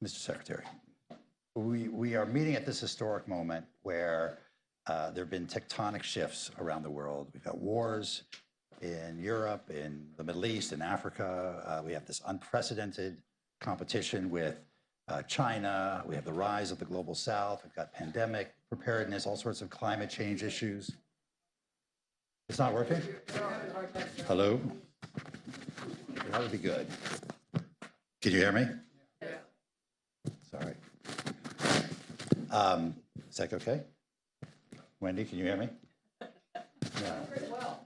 Mr. Secretary, we are meeting at this historic moment where there have been tectonic shifts around the world. We've got wars in Europe, in the Middle East, in Africa. We have this unprecedented competition with China. We have the rise of the global south. We've got pandemic preparedness, all sorts of climate change issues. It's not working? Hello? That would be good. Can you hear me? Yeah. Sorry. Is that okay? Wendy, can you hear me? No.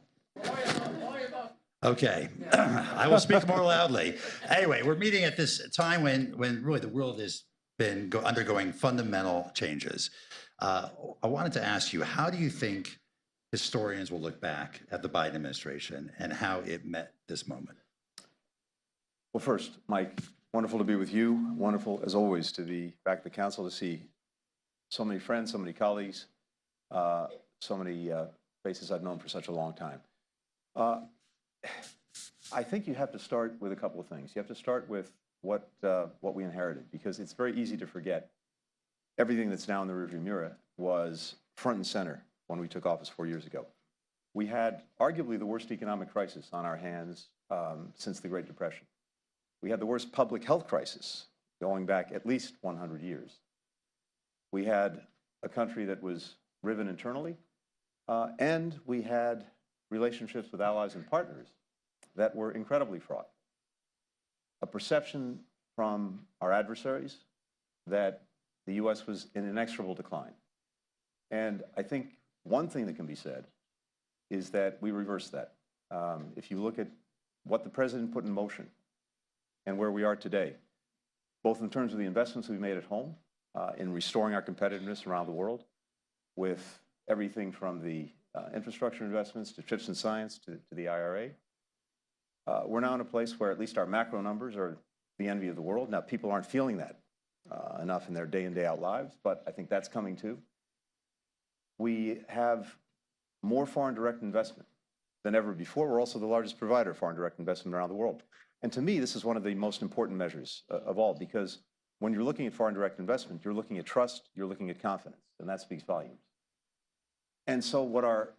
Okay, I will speak more loudly. Anyway, we're meeting at this time when really the world has been undergoing fundamental changes. I wanted to ask you, how do you think historians will look back at the Biden administration and how it met this moment? Well, first, Mike, wonderful to be with you. Wonderful, as always, to be back at the council, to see so many friends, so many colleagues, so many faces I've known for such a long time. I think you have to start with a couple of things. You have to start with what we inherited, because it's very easy to forget everything that's now in the rearview mirror was front and center when we took office 4 years ago. We had arguably the worst economic crisis on our hands since the Great Depression. We had the worst public health crisis going back at least 100 years. We had a country that was riven internally, and we had relationships with allies and partners that were incredibly fraught. A perception from our adversaries that the U.S. was in inexorable decline. And I think one thing that can be said is that we reversed that. If you look at what the president put in motion and where we are today, both in terms of the investments we've made at home, in restoring our competitiveness around the world, with everything from the infrastructure investments to chips and science to the IRA. We're now in a place where at least our macro numbers are the envy of the world. Now, people aren't feeling that enough in their day in, day out lives, but I think that's coming too. We have more foreign direct investment than ever before. We're also the largest provider of foreign direct investment around the world. And to me, this is one of the most important measures of all, because when you're looking at foreign direct investment, you're looking at trust, you're looking at confidence, and that speaks volumes. And so what our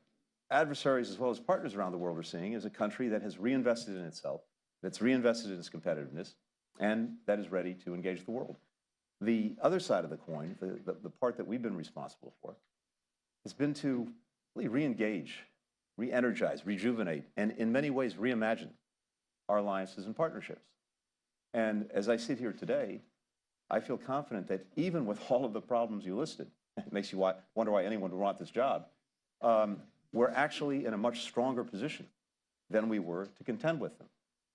adversaries as well as partners around the world are seeing is a country that has reinvested in itself, that's reinvested in its competitiveness, and that is ready to engage the world. The other side of the coin, the part that we've been responsible for, has been to really re-engage, re-energize, rejuvenate, and in many ways reimagine our alliances and partnerships. And as I sit here today, I feel confident that even with all of the problems you listed, it makes you wonder why anyone would want this job, we're actually in a much stronger position than we were to contend with them,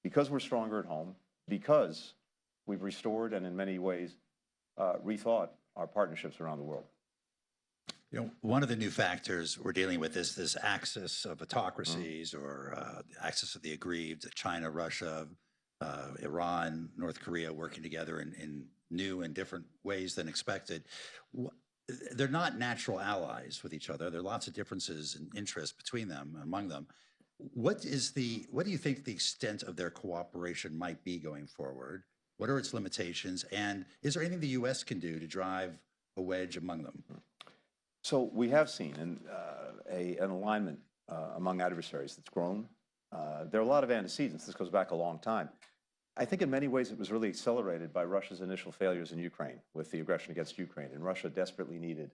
because we're stronger at home, because we've restored and in many ways rethought our partnerships around the world. You know, one of the new factors we're dealing with is this axis of autocracies or axis of the aggrieved, China, Russia, Iran, North Korea working together in new and different ways than expected. They're not natural allies with each other. There are lots of differences in interest between them, among them. What do you think the extent of their cooperation might be going forward? What are its limitations? And is there anything the U.S. can do to drive a wedge among them? So we have seen an alignment among adversaries that's grown. There are a lot of antecedents. This goes back a long time. I think in many ways it was really accelerated by Russia's initial failures in Ukraine with the aggression against Ukraine. And Russia desperately needed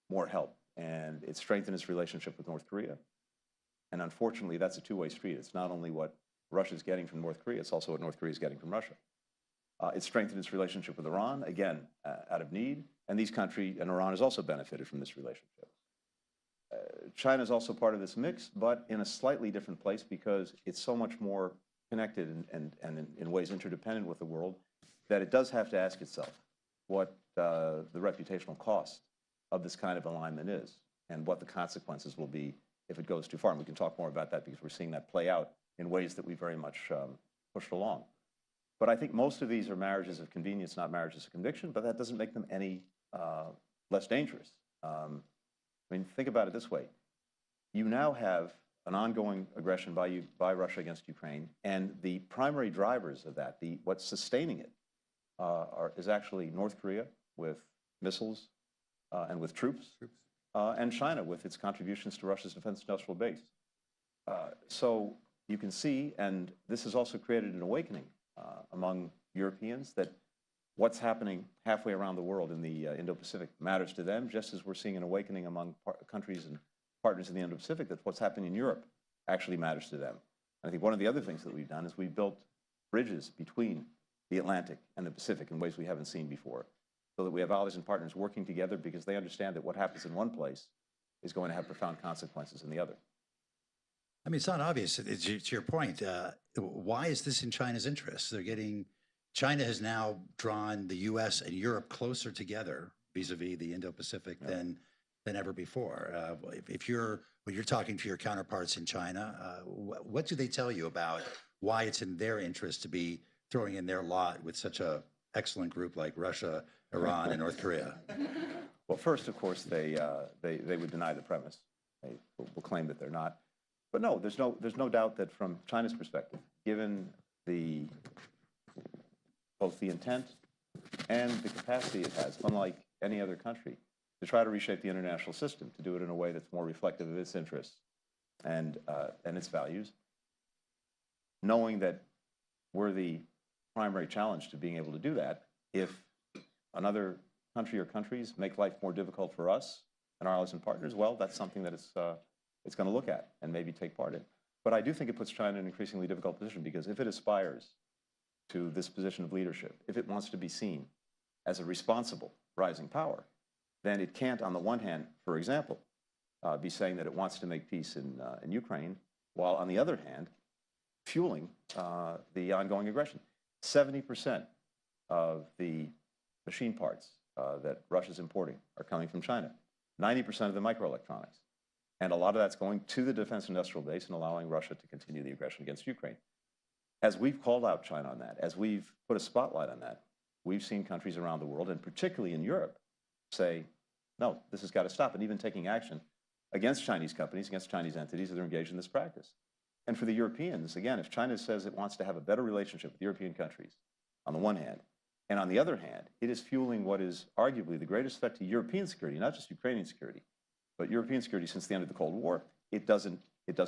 more help. And it strengthened its relationship with North Korea. And unfortunately, that's a two-way street. It's not only what Russia's getting from North Korea, it's also what North Korea is getting from Russia. It strengthened its relationship with Iran, again, out of need. And these countries, and Iran has also benefited from this relationship. China is also part of this mix, but in a slightly different place because it's so much more connected and in ways interdependent with the world that it does have to ask itself what the reputational cost of this kind of alignment is and what the consequences will be if it goes too far. And we can talk more about that because we're seeing that play out in ways that we very much pushed along. But I think most of these are marriages of convenience, not marriages of conviction, but that doesn't make them any less dangerous. I mean, think about it this way. You now have an ongoing aggression by Russia against Ukraine, and the primary drivers of that, what's sustaining it, is actually North Korea with missiles and with troops, and China with its contributions to Russia's defense industrial base. So you can see, and this has also created an awakening among Europeans that what's happening halfway around the world in the Indo-Pacific matters to them, just as we're seeing an awakening among countries and partners in the Indo-Pacific that what's happening in Europe actually matters to them. And I think one of the other things that we've done is we've built bridges between the Atlantic and the Pacific in ways we haven't seen before, so that we have allies and partners working together because they understand that what happens in one place is going to have profound consequences in the other. I mean, it's not obvious. To your point, why is this in China's interest? China has now drawn the U.S. and Europe closer together vis-a-vis the Indo-Pacific than ever before. When you're talking to your counterparts in China, what do they tell you about why it's in their interest to be throwing in their lot with such an excellent group like Russia, Iran, and North Korea? Well, first, of course, they would deny the premise. They will claim that they're not. But no, there's no doubt that from China's perspective, given both the intent and the capacity it has, unlike any other country, to try to reshape the international system, to do it in a way that's more reflective of its interests and its values, knowing that we're the primary challenge to being able to do that. If another country or countries make life more difficult for us and our allies and partners, well, that's something that it's going to look at and maybe take part in. But I do think it puts China in an increasingly difficult position, because if it aspires to this position of leadership, if it wants to be seen as a responsible rising power, then it can't, on the one hand, for example, be saying that it wants to make peace in Ukraine, while on the other hand, fueling the ongoing aggression. 70% of the machine parts that Russia's importing are coming from China. 90% of the microelectronics. And a lot of that's going to the defense industrial base and allowing Russia to continue the aggression against Ukraine. As we've called out China on that, as we've put a spotlight on that, we've seen countries around the world, and particularly in Europe, say, no, this has got to stop, and even taking action against Chinese companies, against Chinese entities that are engaged in this practice. And for the Europeans, again, if China says it wants to have a better relationship with European countries, on the one hand, and on the other hand, it is fueling what is arguably the greatest threat to European security, not just Ukrainian security, but European security since the end of the Cold War. It doesn't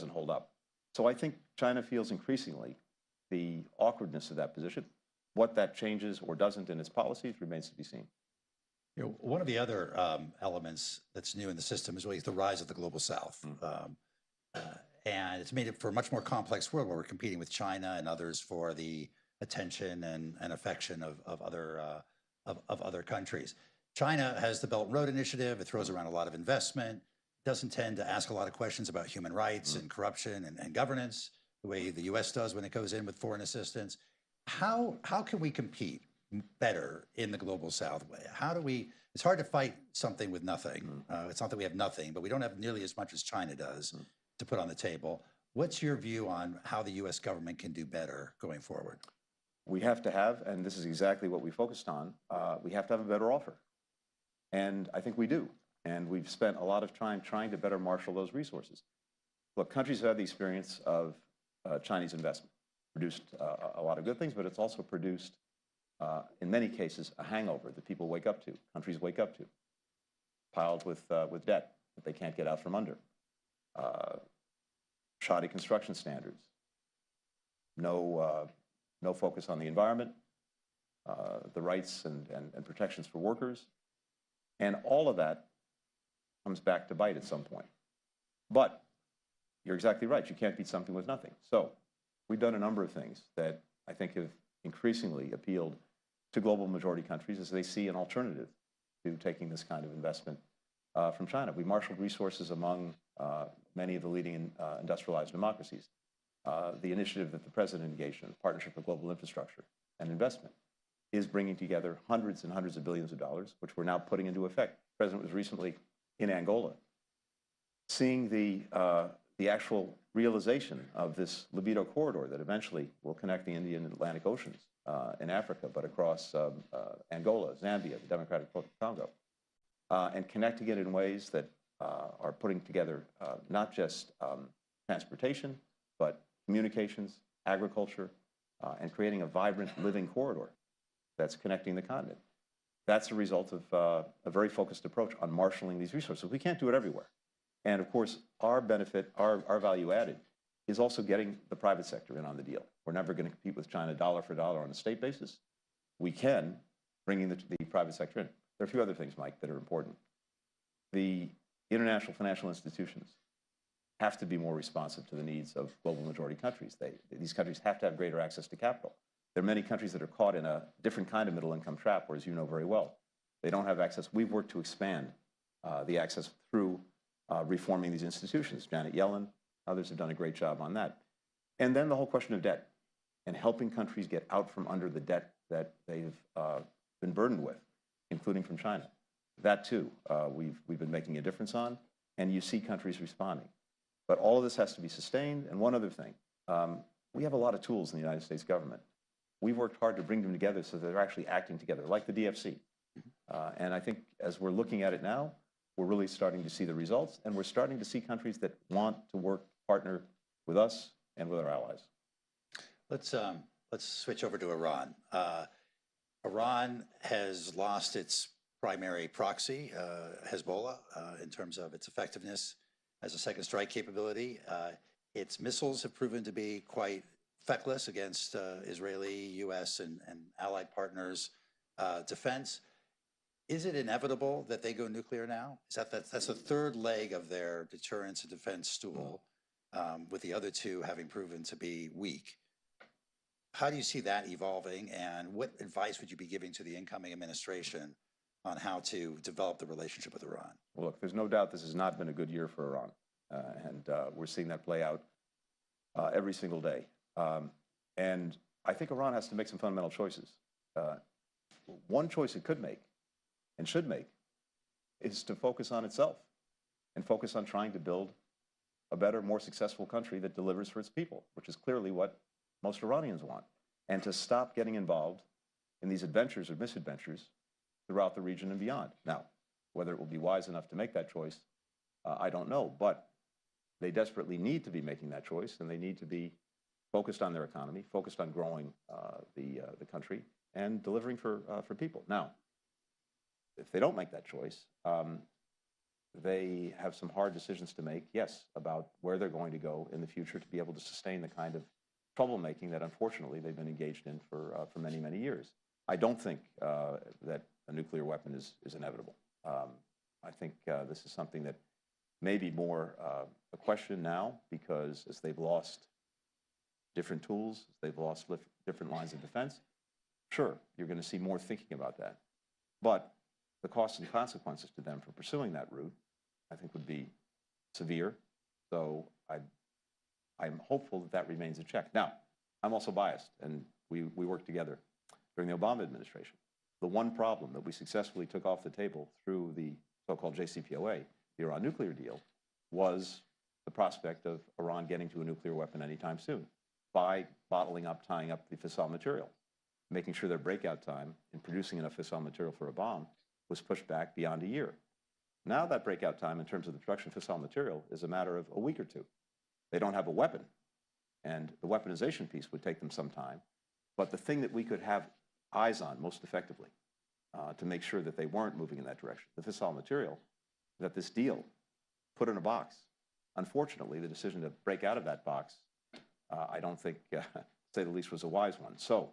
hold up. So I think China feels increasingly the awkwardness of that position. What that changes or doesn't in its policies remains to be seen. One of the other elements that's new in the system is really the rise of the global South. And it's made it for a much more complex world where we're competing with China and others for the attention and affection of other countries. China has the Belt and Road Initiative. It throws around a lot of investment. It doesn't tend to ask a lot of questions about human rights and corruption and governance, the way the U.S. does when it goes in with foreign assistance. How can we compete better in the global South? It's hard to fight something with nothing. It's not that we have nothing, but we don't have nearly as much as China does to put on the table. What's your view on how the U.S. government can do better going forward? We have to have, and this is exactly what we focused on, we have to have a better offer. And I think we do. And we've spent a lot of time trying to better marshal those resources. Look, countries have had the experience of Chinese investment. Produced a lot of good things, but it's also produced, in many cases, a hangover that people wake up to, countries wake up to, piled with debt that they can't get out from under, shoddy construction standards, no focus on the environment, the rights and protections for workers, and all of that comes back to bite at some point. But you're exactly right, you can't beat something with nothing. So we've done a number of things that I think have increasingly appealed to global majority countries as they see an alternative to taking this kind of investment from China. We marshaled resources among many of the leading industrialized democracies. The initiative that the president engaged in, Partnership for Global Infrastructure and Investment, is bringing together hundreds and hundreds of billions of dollars, which we're now putting into effect. The president was recently in Angola, seeing the actual realization of this libido corridor that eventually will connect the Indian and Atlantic Oceans in Africa, but across Angola, Zambia, the Democratic Republic of Congo, and connecting it in ways that are putting together not just transportation, but communications, agriculture, and creating a vibrant living corridor. that's connecting the continent. That's a result of a very focused approach on marshaling these resources. We can't do it everywhere. And of course, our benefit, our value added, is also getting the private sector in on the deal. We're never going to compete with China dollar for dollar on a state basis. We can, bringing the private sector in. There are a few other things, Mike, that are important. The international financial institutions have to be more responsive to the needs of global majority countries. These countries have to have greater access to capital. There are many countries that are caught in a different kind of middle income trap, where, as you know very well, they don't have access. We've worked to expand the access through reforming these institutions. Janet Yellen, others have done a great job on that. And then the whole question of debt and helping countries get out from under the debt that they've been burdened with, including from China. That too, we've been making a difference on, and you see countries responding. But all of this has to be sustained. And one other thing, we have a lot of tools in the United States government. We've worked hard to bring them together so that they're actually acting together, like the DFC. And I think as we're looking at it now, we're really starting to see the results, and we're starting to see countries that want to work, partner with us and with our allies. Let's switch over to Iran. Iran has lost its primary proxy, Hezbollah, in terms of its effectiveness as a second strike capability. Its missiles have proven to be quite feckless against Israeli, U.S., and allied partners' defense. Is it inevitable that they go nuclear now? That's the third leg of their deterrence and defense stool, with the other two having proven to be weak. How do you see that evolving, and what advice would you be giving to the incoming administration on how to develop the relationship with Iran? Well, look, there's no doubt this has not been a good year for Iran, and we're seeing that play out every single day. And I think Iran has to make some fundamental choices. One choice it could make and should make is to focus on itself and focus on trying to build a better, more successful country that delivers for its people, which is clearly what most Iranians want, and to stop getting involved in these adventures or misadventures throughout the region and beyond. Now, whether it will be wise enough to make that choice, I don't know, but they desperately need to be making that choice, and they need to be focused on their economy, focused on growing the country and delivering for people. Now, if they don't make that choice, they have some hard decisions to make, yes, about where they're going to go in the future to be able to sustain the kind of troublemaking that, unfortunately, they've been engaged in for many, many years. I don't think that a nuclear weapon is inevitable. I think this is something that may be more a question now, because as they've lost different tools, they've lost different lines of defense, sure, you're going to see more thinking about that. But the costs and consequences to them for pursuing that route, I think, would be severe. So I'm hopeful that that remains in check. Now, I'm also biased, and we worked together during the Obama administration. The one problem that we successfully took off the table through the so-called JCPOA, the Iran nuclear deal, was the prospect of Iran getting to a nuclear weapon anytime soon by bottling up, tying up the fissile material, making sure their breakout time in producing enough fissile material for a bomb was pushed back beyond a year. Now that breakout time in terms of the production of fissile material is a matter of a week or two. They don't have a weapon, and the weaponization piece would take them some time. But the thing that we could have eyes on most effectively to make sure that they weren't moving in that direction, the fissile material that this deal put in a box. Unfortunately, the decision to break out of that box, I don't think, to say the least, was a wise one. So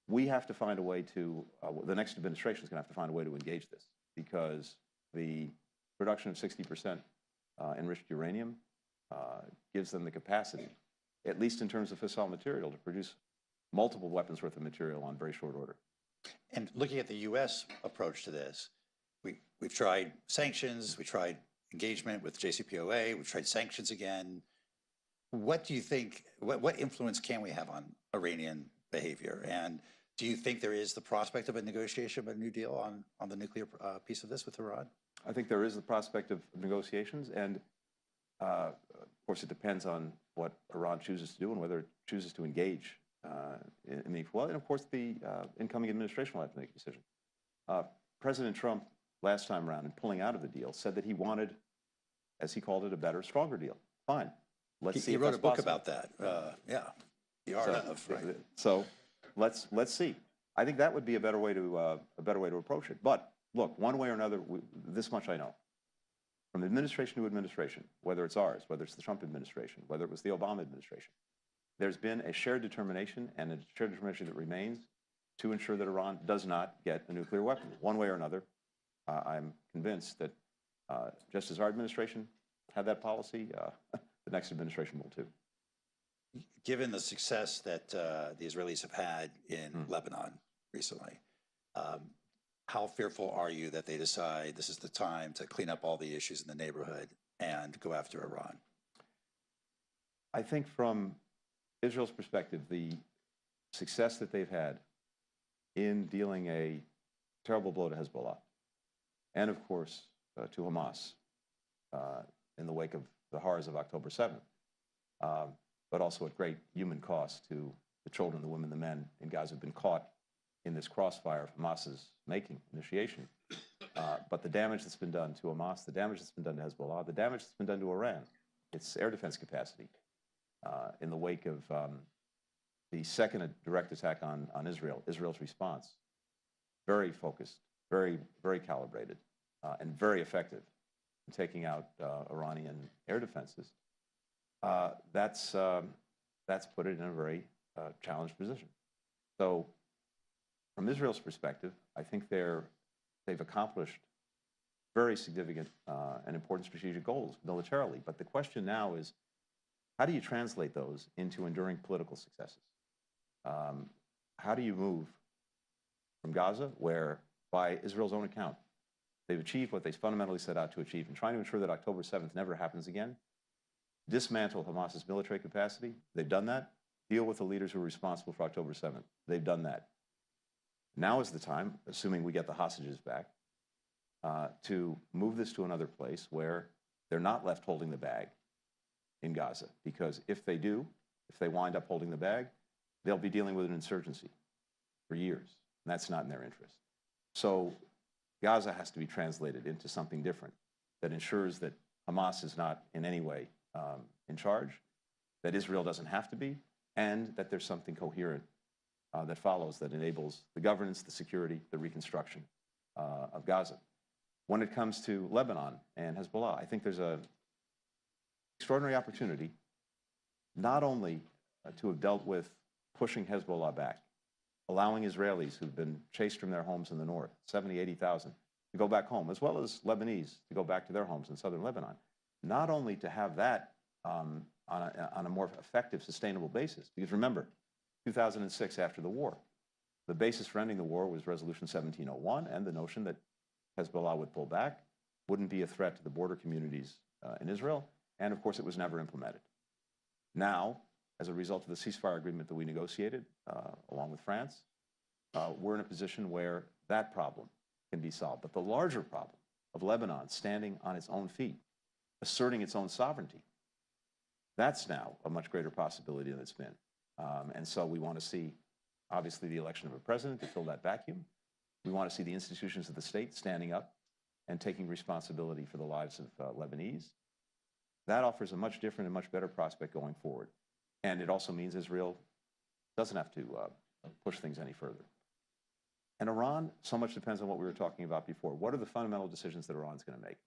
we have to find a way to, the next administration is going to have to find a way to engage this, because the production of 60% enriched uranium gives them the capacity, at least in terms of fissile material, to produce multiple weapons worth of material on very short order. And looking at the U.S. approach to this, we've tried sanctions, we tried engagement with JCPOA, we've tried sanctions again. What do you think, what influence can we have on Iranian behavior? And do you think there is the prospect of a negotiation of a new deal on the nuclear piece of this with Iran? I think there is the prospect of negotiations, and of course it depends on what Iran chooses to do and whether it chooses to engage in the, well, and of course the incoming administration will have to make a decision. President Trump, last time around, in pulling out of the deal, said that he wanted, as he called it, a better, stronger deal. Fine. Let's see. He wrote a book about that. Yeah, the art of, right? So let's see. I think that would be a better way to approach it. But look, one way or another, this much I know. From administration to administration, whether it's ours, whether it's the Trump administration, whether it was the Obama administration, there's been a shared determination, and a shared determination that remains, to ensure that Iran does not get a nuclear weapon. One way or another, I'm convinced that just as our administration had that policy, the next administration will too. Given the success that the Israelis have had in Lebanon recently, how fearful are you that they decide this is the time to clean up all the issues in the neighborhood and go after Iran? I think from Israel's perspective, the success that they've had in dealing a terrible blow to Hezbollah, and of course to Hamas in the wake of the horrors of October 7th, but also at great human cost to the children, the women, the men in Gaza who've been caught in this crossfire of Hamas's initiation. But the damage that's been done to Hamas, the damage that's been done to Hezbollah, the damage that's been done to Iran, its air defense capacity, in the wake of the second direct attack on Israel, Israel's response, very focused, very, very calibrated, and very effective in taking out Iranian air defenses. That's put it in a very challenged position. So from Israel's perspective, I think they've accomplished very significant and important strategic goals militarily. But the question now is, how do you translate those into enduring political successes? How do you move from Gaza, where by Israel's own account, they've achieved what they fundamentally set out to achieve, and trying to ensure that October 7th never happens again, dismantle Hamas's military capacity? They've done that. Deal with the leaders who are responsible for October 7th. They've done that. Now is the time, assuming we get the hostages back, to move this to another place where they're not left holding the bag in Gaza. Because if they do, if they wind up holding the bag, they'll be dealing with an insurgency for years. And that's not in their interest. So Gaza has to be translated into something different that ensures that Hamas is not in any way in charge, that Israel doesn't have to be, and that there's something coherent that follows that enables the governance, the security, the reconstruction of Gaza. When it comes to Lebanon and Hezbollah, I think there's an extraordinary opportunity not only to have dealt with pushing Hezbollah back, allowing Israelis who've been chased from their homes in the north, 70, 80,000, to go back home, as well as Lebanese to go back to their homes in southern Lebanon. Not only to have that on a more effective, sustainable basis, because remember, 2006, after the war, the basis for ending the war was Resolution 1701 and the notion that Hezbollah would pull back, wouldn't be a threat to the border communities in Israel, and of course it was never implemented. Now, as a result of the ceasefire agreement that we negotiated along with France, we're in a position where that problem can be solved. But the larger problem of Lebanon standing on its own feet, asserting its own sovereignty, that's now a much greater possibility than it's been. And so we want to see, obviously, the election of a president to fill that vacuum. We want to see the institutions of the state standing up and taking responsibility for the lives of Lebanese. That offers a much different and much better prospect going forward. And it also means Israel doesn't have to push things any further. And Iran, so much depends on what we were talking about before. What are the fundamental decisions that Iran's going to make?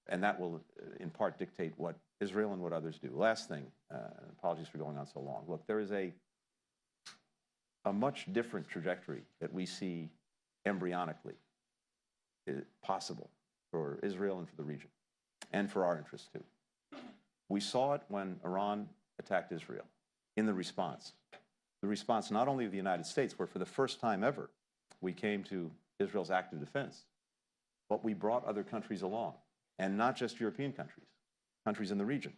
And that will, in part, dictate what Israel and what others do. Last thing, apologies for going on so long. Look, there is a much different trajectory that we see embryonically possible for Israel and for the region, and for our interests too. We saw it when Iran attacked Israel in the response. The response not only of the United States, where for the first time ever we came to Israel's active defense, but we brought other countries along, and not just European countries, countries in the region.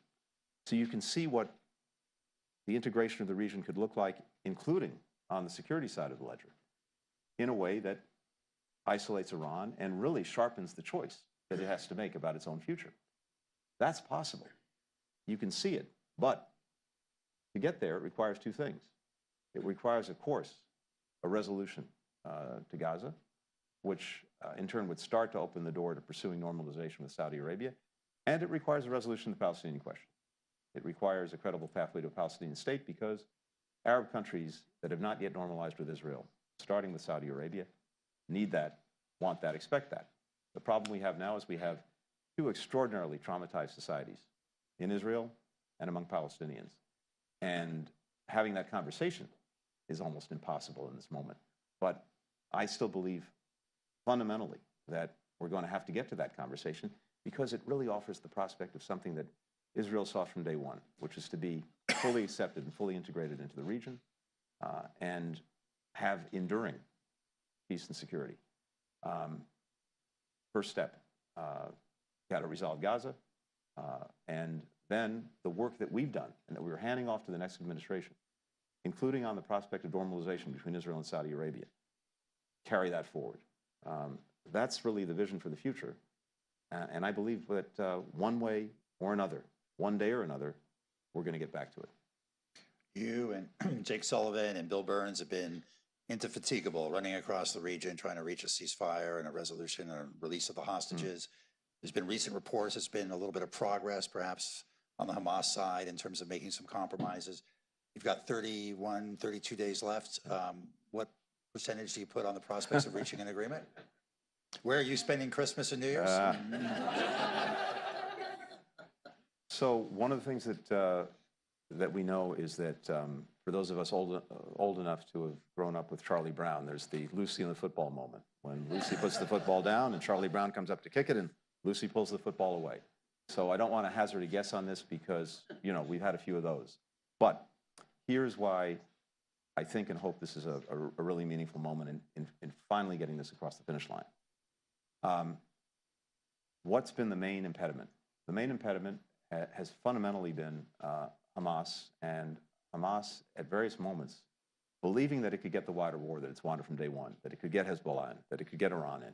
So you can see what the integration of the region could look like, including on the security side of the ledger, in a way that isolates Iran and really sharpens the choice that it has to make about its own future. That's possible. You can see it, but to get there, it requires two things. It requires, of course, a resolution to Gaza, which in turn would start to open the door to pursuing normalization with Saudi Arabia, and it requires a resolution to the Palestinian question. It requires a credible pathway to a Palestinian state because Arab countries that have not yet normalized with Israel, starting with Saudi Arabia, need that, want that, expect that. The problem we have now is we have two extraordinarily traumatized societies in Israel and among Palestinians. And having that conversation is almost impossible in this moment. But I still believe fundamentally that we're going to have to get to that conversation because it really offers the prospect of something that Israel saw from day one, which is to be fully accepted and fully integrated into the region and have enduring peace and security. First step, got to resolve Gaza, and then the work that we've done and that we're handing off to the next administration, including on the prospect of normalization between Israel and Saudi Arabia, carry that forward. That's really the vision for the future. And I believe that one way or another, one day or another, we're going to get back to it. You and Jake Sullivan and Bill Burns have been indefatigable, running across the region, trying to reach a ceasefire and a resolution and a release of the hostages. There's been recent reports, there's been a little bit of progress, perhaps, on the Hamas side in terms of making some compromises. You've got 31, 32 days left. What percentage do you put on the prospects of reaching an agreement? Where are you spending Christmas and New Year's? So one of the things that we know is that for those of us old enough to have grown up with Charlie Brown, there's the Lucy in the football moment, when Lucy puts the football down and Charlie Brown comes up to kick it and Lucy pulls the football away. So I don't want to hazard a guess on this because, you know, we've had a few of those. But here's why I think and hope this is a really meaningful moment in finally getting this across the finish line. What's been the main impediment? The main impediment has fundamentally been Hamas, and Hamas at various moments believing that it could get the wider war that it's wanted from day one, that it could get Hezbollah in, that it could get Iran in,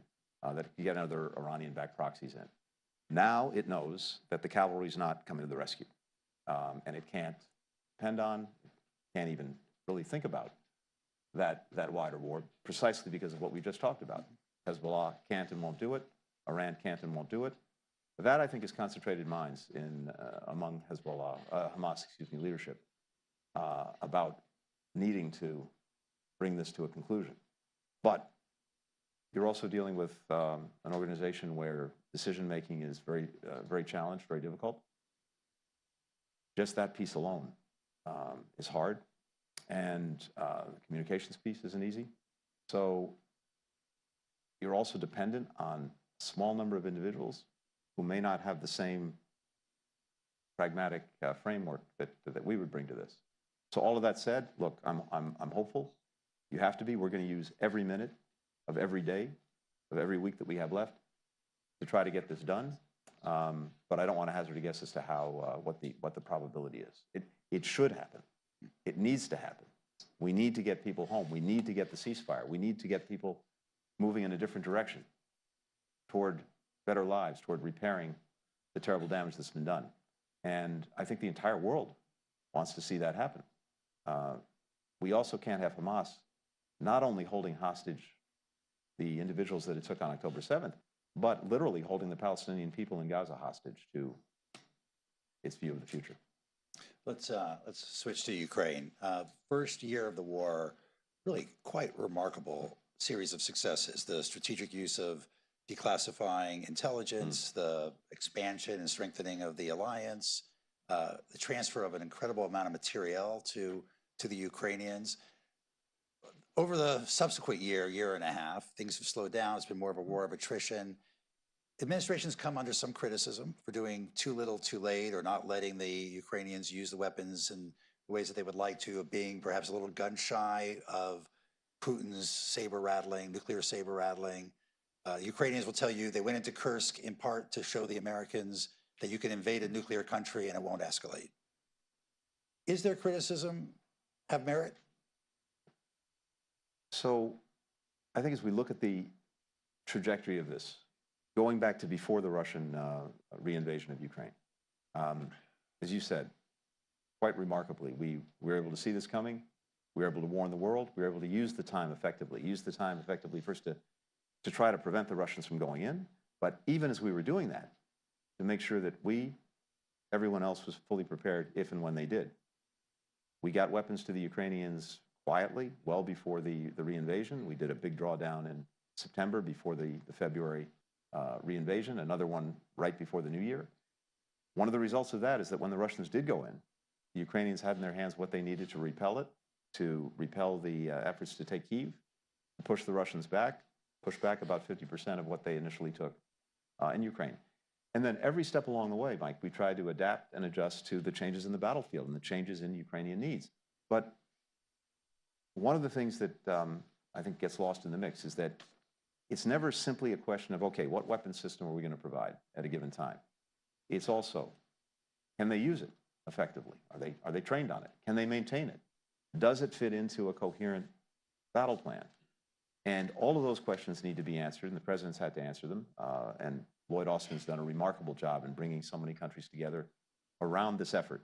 that it could get other Iranian-backed proxies in. Now it knows that the cavalry's not coming to the rescue, and it can't depend on, can't even really think about that wider war, precisely because of what we just talked about. Hezbollah can't and won't do it. Iran can't and won't do it. That, I think, has concentrated minds among Hamas leadership about needing to bring this to a conclusion. But you're also dealing with an organization where decision-making is very challenged, very difficult. Just that piece alone is hard, and the communications piece isn't easy. So you're also dependent on a small number of individuals who may not have the same pragmatic framework that we would bring to this. So all of that said, look, I'm hopeful. You have to be. We're going to use every minute of every day, of every week that we have left to try to get this done. But I don't want to hazard a guess as to how what the probability is. It should happen. It needs to happen. We need to get people home. We need to get the ceasefire. We need to get people moving in a different direction toward better lives, toward repairing the terrible damage that's been done. And I think the entire world wants to see that happen. We also can't have Hamas not only holding hostage the individuals that it took on October 7th, but literally holding the Palestinian people in Gaza hostage to its view of the future. Let's switch to Ukraine. First year of the war, really quite remarkable series of successes. The strategic use of declassifying intelligence, the expansion and strengthening of the alliance, the transfer of an incredible amount of materiel to the Ukrainians. Over the subsequent year and a half, things have slowed down. It's been more of a war of attrition. Administration's come under some criticism for doing too little, too late, or not letting the Ukrainians use the weapons in the ways that they would like to, of being perhaps a little gun shy of Putin's saber rattling, nuclear saber rattling. Ukrainians will tell you they went into Kursk in part to show the Americans that you can invade a nuclear country and it won't escalate. Is their criticism have merit? So I think as we look at the trajectory of this, going back to before the Russian reinvasion of Ukraine, as you said, quite remarkably, we were able to see this coming. We were able to warn the world. We were able to use the time effectively first to try to prevent the Russians from going in. But even as we were doing that, to make sure that everyone else was fully prepared if and when they did. We got weapons to the Ukrainians quietly, well before the reinvasion. We did a big drawdown in September before the February reinvasion, another one right before the new year. One of the results of that is that when the Russians did go in, the Ukrainians had in their hands what they needed to repel it, to repel the efforts to take Kyiv, to push the Russians back, push back about 50% of what they initially took in Ukraine. And then every step along the way, Mike, we tried to adapt and adjust to the changes in the battlefield and the changes in Ukrainian needs. But one of the things that I think gets lost in the mix is that it's never simply a question of, okay, what weapon system are we going to provide at a given time? It's also, can they use it effectively? Are they trained on it? Can they maintain it? Does it fit into a coherent battle plan? And all of those questions need to be answered, and the president's had to answer them. And Lloyd Austin's done a remarkable job in bringing so many countries together around this effort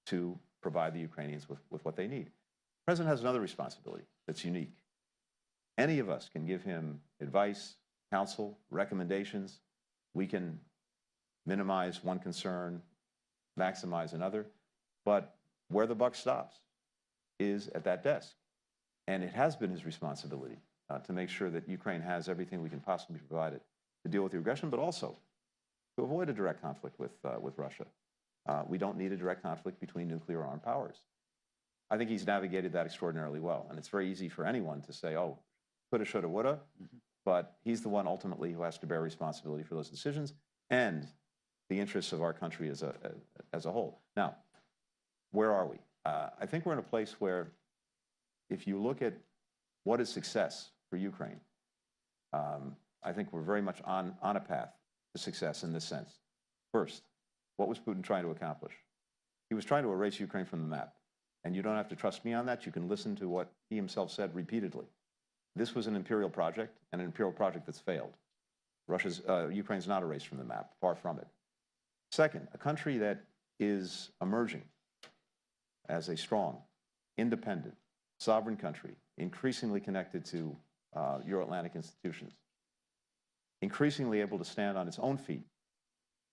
to provide the Ukrainians with what they need. The president has another responsibility that's unique. Any of us can give him advice, counsel, recommendations. We can minimize one concern, maximize another. But where the buck stops is at that desk. And it has been his responsibility to make sure that Ukraine has everything we can possibly provide it to deal with the aggression, but also to avoid a direct conflict with Russia. We don't need a direct conflict between nuclear armed powers. I think he's navigated that extraordinarily well. And it's very easy for anyone to say, oh, coulda, shoulda, woulda. But he's the one ultimately who has to bear responsibility for those decisions and the interests of our country as a whole. Now, where are we? I think we're in a place where if you look at what is success for Ukraine, I think we're very much on a path to success in this sense. First, what was Putin trying to accomplish? He was trying to erase Ukraine from the map. And you don't have to trust me on that. You can listen to what he himself said repeatedly. This was an imperial project, and an imperial project that's failed. Ukraine's not erased from the map, far from it. Second, a country that is emerging as a strong, independent, sovereign country, increasingly connected to Euro-Atlantic institutions, increasingly able to stand on its own feet,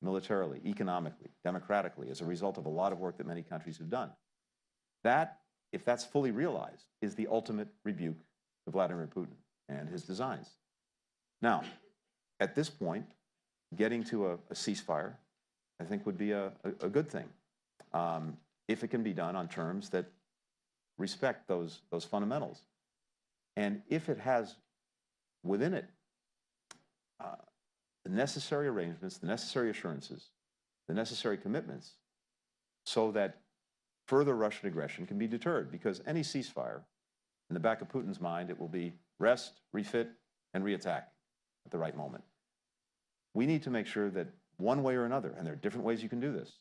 militarily, economically, democratically, as a result of a lot of work that many countries have done. That, if that's fully realized, is the ultimate rebuke to Vladimir Putin and his designs. Now, at this point, getting to a ceasefire, I think, would be a good thing, if it can be done on terms that respect those fundamentals. And if it has within it the necessary arrangements, the necessary assurances, the necessary commitments, so that further Russian aggression can be deterred. Because any ceasefire, in the back of Putin's mind, it will be rest, refit, and reattack at the right moment. We need to make sure that one way or another, and there are different ways you can do this,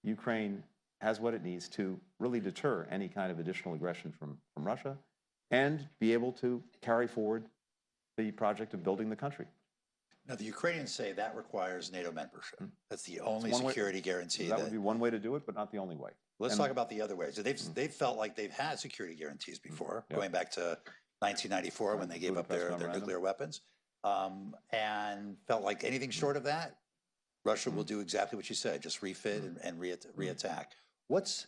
Ukraine has what it needs to really deter any kind of additional aggression from Russia and be able to carry forward the project of building the country. Now, the Ukrainians say that requires NATO membership. That's the only security guarantee. That would be one way to do it, but not the only way. Let's talk about the other ways. So they've felt like they've had security guarantees before, going back to 1994 when they gave up their nuclear weapons, and felt like anything short of that, Russia will do exactly what you said, just refit and reattack. What's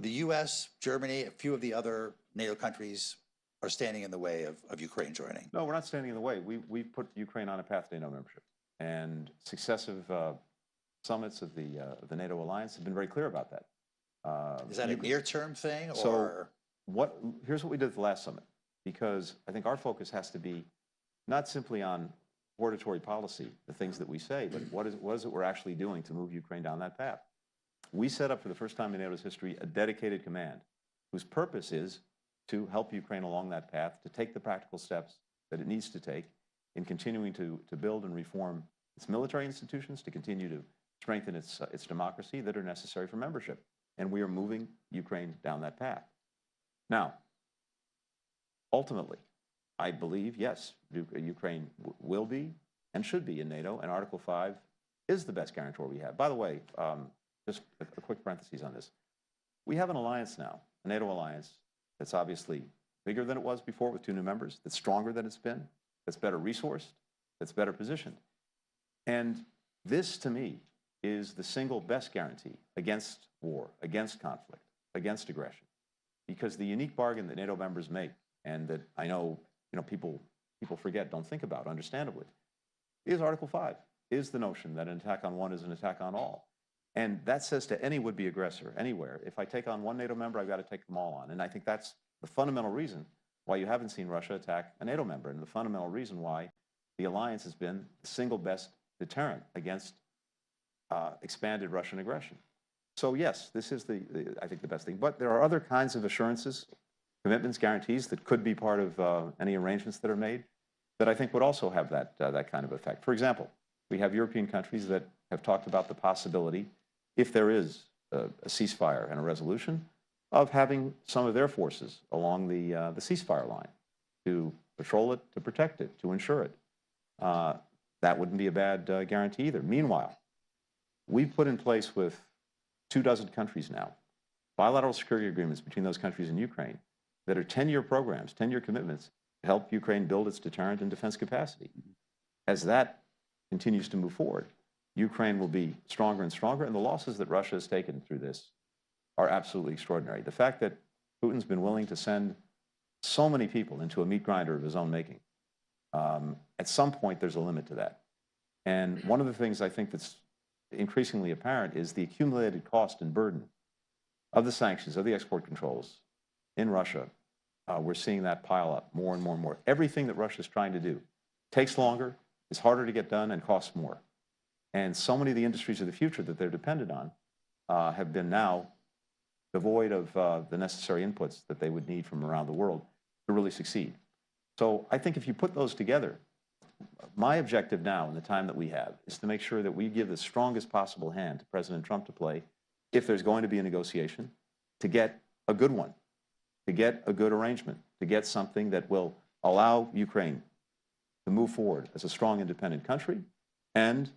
the U.S., Germany, a few of the other NATO countries are standing in the way of Ukraine joining? No, we're not standing in the way. We've put Ukraine on a path to NATO membership, and successive summits of the NATO alliance have been very clear about that. Is that a near-term thing? So here's what we did at the last summit, because I think our focus has to be not simply on hortatory policy, the things that we say, but what is it we're actually doing to move Ukraine down that path? We set up for the first time in NATO's history a dedicated command whose purpose is to help Ukraine along that path, to take the practical steps that it needs to take in continuing to build and reform its military institutions, to continue to strengthen its democracy that are necessary for membership. And we are moving Ukraine down that path. Now, ultimately, I believe, yes, Ukraine will be and should be in NATO, and Article 5 is the best guarantor we have. By the way, just a quick parenthesis on this. We have an alliance now, a NATO alliance, that's obviously bigger than it was before with 2 new members, that's stronger than it's been, that's better resourced, that's better positioned. And this, to me, is the single best guarantee against war, against conflict, against aggression. because the unique bargain that NATO members make, and that I know, people forget, don't think about, understandably, is Article 5, is the notion that an attack on one is an attack on all. And that says to any would-be aggressor anywhere, if I take on one NATO member, I've got to take them all on. And I think that's the fundamental reason why you haven't seen Russia attack a NATO member, and the fundamental reason why the alliance has been the single best deterrent against expanded Russian aggression. So yes, this is I think the best thing. But there are other kinds of assurances, commitments, guarantees that could be part of any arrangements that are made that I think would also have that kind of effect. For example, we have European countries that have talked about the possibility, if there is a ceasefire and a resolution, of having some of their forces along the ceasefire line to patrol it, to protect it, to ensure it. That wouldn't be a bad guarantee either. Meanwhile, we've put in place with 24 countries now bilateral security agreements between those countries and Ukraine that are 10-year programs, 10-year commitments to help Ukraine build its deterrent and defense capacity. As that continues to move forward, Ukraine will be stronger and stronger, and the losses that Russia has taken through this are absolutely extraordinary. The fact that Putin's been willing to send so many people into a meat grinder of his own making, at some point there's a limit to that. And one of the things I think that's increasingly apparent is the accumulated cost and burden of the sanctions, of the export controls in Russia. We're seeing that pile up more and more and more. Everything that Russia's trying to do takes longer, is harder to get done, and costs more. And so many of the industries of the future that they're dependent on have been now devoid of the necessary inputs that they would need from around the world to really succeed. So I think if you put those together, my objective now in the time that we have is to make sure that we give the strongest possible hand to President Trump to play if there's going to be a negotiation, to get a good one, to get a good arrangement, to get something that will allow Ukraine to move forward as a strong, independent country, and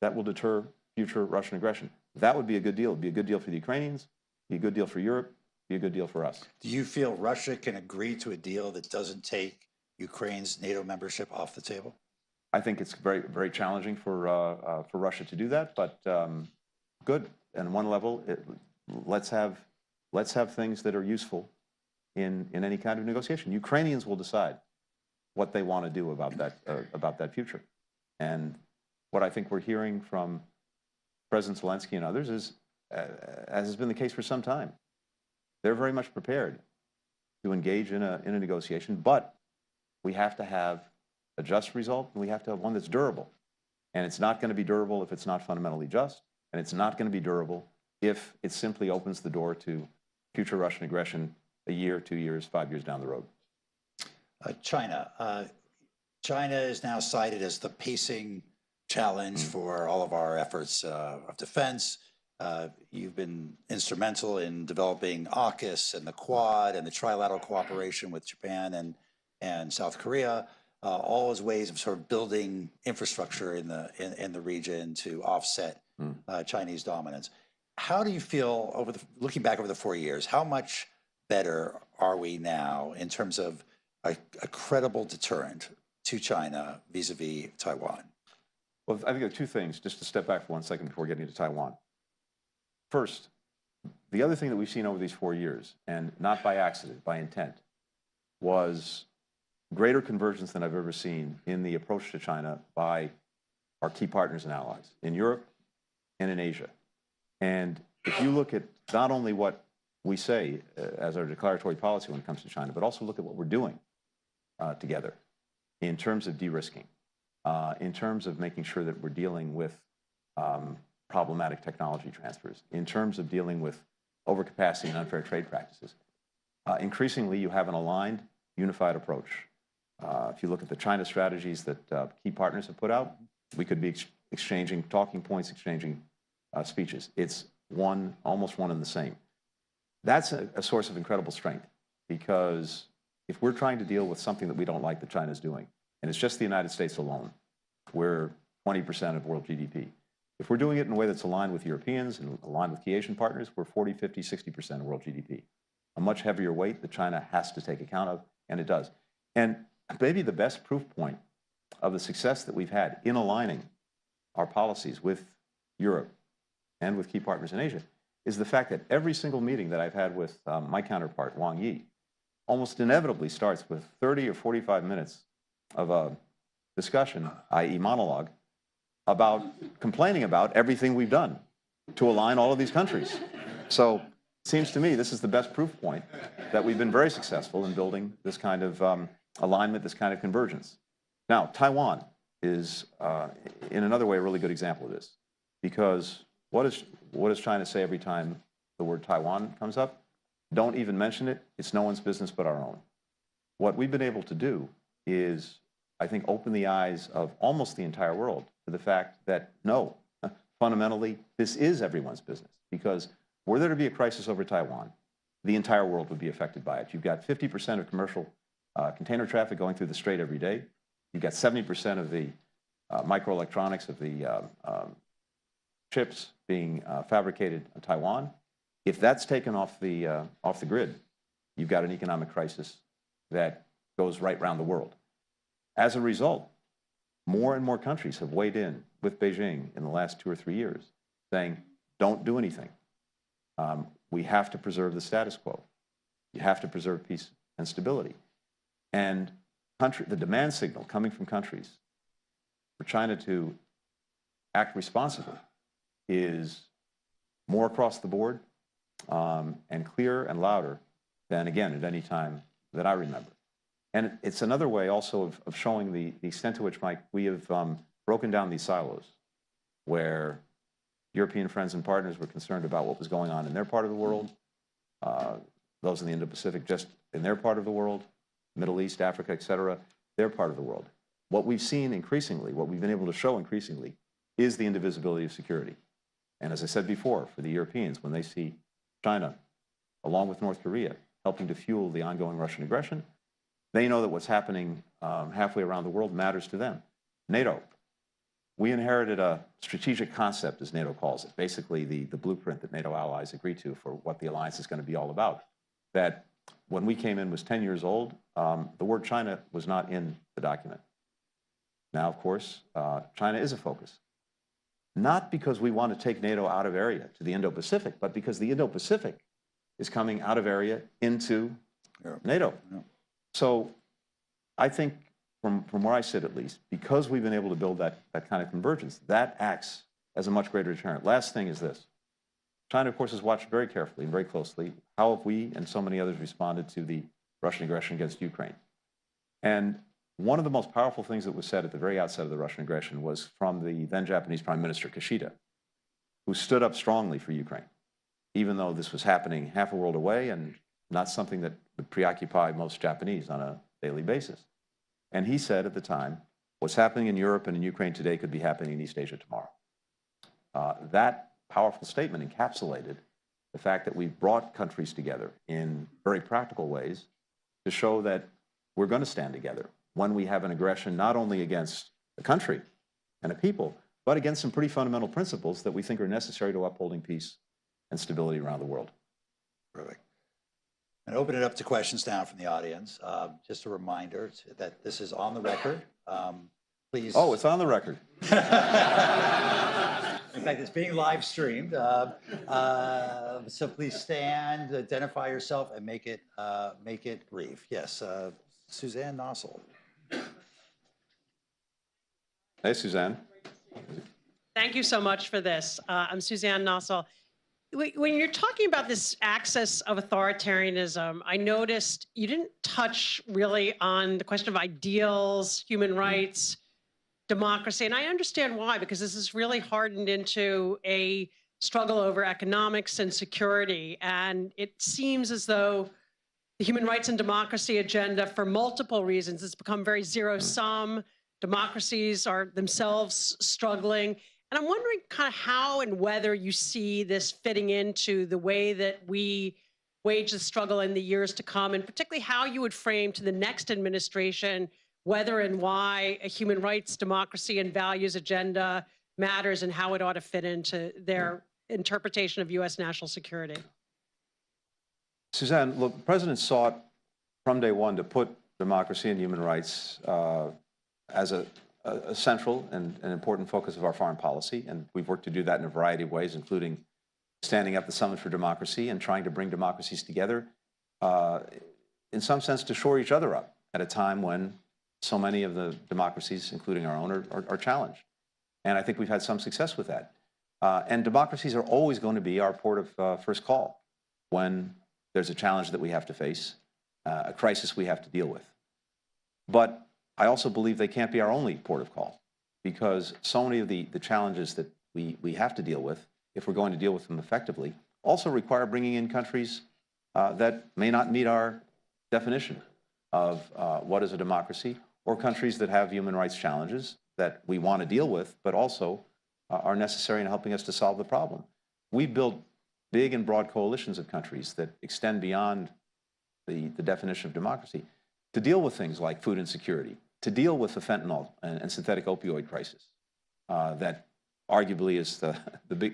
that will deter future Russian aggression. That would be a good deal. It would be a good deal for the Ukrainians, be a good deal for Europe, be a good deal for us. Do you feel Russia can agree to a deal that doesn't take Ukraine's NATO membership off the table? I think it's very, very challenging for Russia to do that, but good. And on one level, let's have things that are useful in any kind of negotiation. Ukrainians will decide what they want to do about that future. And what I think we're hearing from President Zelensky and others is, as has been the case for some time, they're very much prepared to engage in a negotiation, but we have to have a just result, and we have to have one that's durable. And it's not going to be durable if it's not fundamentally just, and it's not going to be durable if it simply opens the door to future Russian aggression a year, 2 years, 5 years down the road. China. China is now cited as the pacing challenge for all of our efforts of defense. You've been instrumental in developing AUKUS and the Quad and the trilateral cooperation with Japan and South Korea, all as ways of sort of building infrastructure in the region to offset Chinese dominance. How do you feel looking back over the 4 years? How much better are we now in terms of a credible deterrent to China vis-a-vis Taiwan? Well, I think there are two things, just to step back for 1 second before getting to Taiwan. First, the other thing that we've seen over these 4 years, and not by accident, by intent, was greater convergence than I've ever seen in the approach to China by our key partners and allies in Europe and in Asia. And if you look at not only what we say as our declaratory policy when it comes to China, but also look at what we're doing together in terms of de-risking, in terms of making sure that we're dealing with problematic technology transfers, in terms of dealing with overcapacity and unfair trade practices. Increasingly, you have an aligned, unified approach. If you look at the China strategies that key partners have put out, we could be exchanging talking points, exchanging speeches. It's almost one and the same. That's a source of incredible strength, because if we're trying to deal with something that we don't like that China's doing, and it's just the United States alone, we're 20% of world GDP. If we're doing it in a way that's aligned with Europeans and aligned with key Asian partners, we're 40, 50, 60% of world GDP. A much heavier weight that China has to take account of, and it does. And maybe the best proof point of the success that we've had in aligning our policies with Europe and with key partners in Asia is the fact that every single meeting that I've had with my counterpart, Wang Yi, almost inevitably starts with 30 or 45 minutes of a discussion, i.e. monologue, about complaining about everything we've done to align all of these countries. So it seems to me this is the best proof point that we've been very successful in building this kind of alignment, this kind of convergence. Now, Taiwan is, in another way, a really good example of this, because what does China say every time the word Taiwan comes up? Don't even mention it. It's no one's business but our own. What we've been able to do is, I think, open the eyes of almost the entire world to the fact that, no, fundamentally, this is everyone's business. Because were there to be a crisis over Taiwan, the entire world would be affected by it. You've got 50% of commercial container traffic going through the strait every day. You've got 70% of the microelectronics of the chips being fabricated in Taiwan. If that's taken off the grid, you've got an economic crisis that goes right around the world. As a result, more and more countries have weighed in with Beijing in the last 2 or 3 years, saying, don't do anything. We have to preserve the status quo. You have to preserve peace and stability. And the demand signal coming from countries for China to act responsibly is more across the board and clearer and louder than, again, at any time that I remember. And it's another way also of showing the extent to which, Mike, we have broken down these silos, where European friends and partners were concerned about what was going on in their part of the world, those in the Indo-Pacific just in their part of the world, Middle East, Africa, et cetera, their part of the world. What we've seen increasingly, what we've been able to show increasingly, is the indivisibility of security. And as I said before, for the Europeans, when they see China, along with North Korea, helping to fuel the ongoing Russian aggression, they know that what's happening halfway around the world matters to them. NATO. We inherited a strategic concept, as NATO calls it, basically the blueprint that NATO allies agreed to for what the alliance is going to be all about. That when we came in was 10 years old. The word China was not in the document. Now, of course, China is a focus. Not because we want to take NATO out of area to the Indo-Pacific, but because the Indo-Pacific is coming out of area into NATO. Yeah. So I think from where I sit, at least, because we've been able to build that kind of convergence, that acts as a much greater deterrent. Last thing is this. China, of course, has watched very carefully and very closely how have we and so many others responded to the Russian aggression against Ukraine. And one of the most powerful things that was said at the very outset of the Russian aggression was from the then Japanese Prime Minister Kishida, who stood up strongly for Ukraine, even though this was happening half a world away and not something that would preoccupy most Japanese on a daily basis. And he said at the time, what's happening in Europe and in Ukraine today could be happening in East Asia tomorrow. That powerful statement encapsulated the fact that we've brought countries together in very practical ways to show that we're going to stand together when we have an aggression not only against a country and a people, but against some pretty fundamental principles that we think are necessary to upholding peace and stability around the world. Perfect. And open it up to questions now from the audience. Just a reminder that this is on the record. Please. Oh, it's on the record. In fact, it's being live streamed. So please stand, identify yourself, and make it brief. Yes, Suzanne Nossel. Hey, Suzanne. Thank you so much for this. I'm Suzanne Nossel. When you're talking about this axis of authoritarianism, I noticed you didn't touch really on the question of ideals, human rights, democracy. And I understand why, because this is really hardened into a struggle over economics and security. And it seems as though the human rights and democracy agenda, for multiple reasons, has become very zero-sum. Democracies are themselves struggling. And I'm wondering kind of how and whether you see this fitting into the way that we wage the struggle in the years to come, and particularly how you would frame to the next administration whether and why a human rights, democracy, and values agenda matters and how it ought to fit into their interpretation of U.S. national security. Suzanne, look, the president sought from day one to put democracy and human rights as a central and an important focus of our foreign policy, and we've worked to do that in a variety of ways, including standing up the Summit for Democracy and trying to bring democracies together, in some sense, to shore each other up at a time when so many of the democracies, including our own, are challenged. And I think we've had some success with that. And democracies are always going to be our port of first call when there's a challenge that we have to face, a crisis we have to deal with. But I also believe they can't be our only port of call, because so many of the challenges that we have to deal with, if we're going to deal with them effectively, also require bringing in countries that may not meet our definition of what is a democracy, or countries that have human rights challenges that we want to deal with, but also are necessary in helping us to solve the problem. We built big and broad coalitions of countries that extend beyond the definition of democracy to deal with things like food insecurity, to deal with the fentanyl and synthetic opioid crisis that arguably is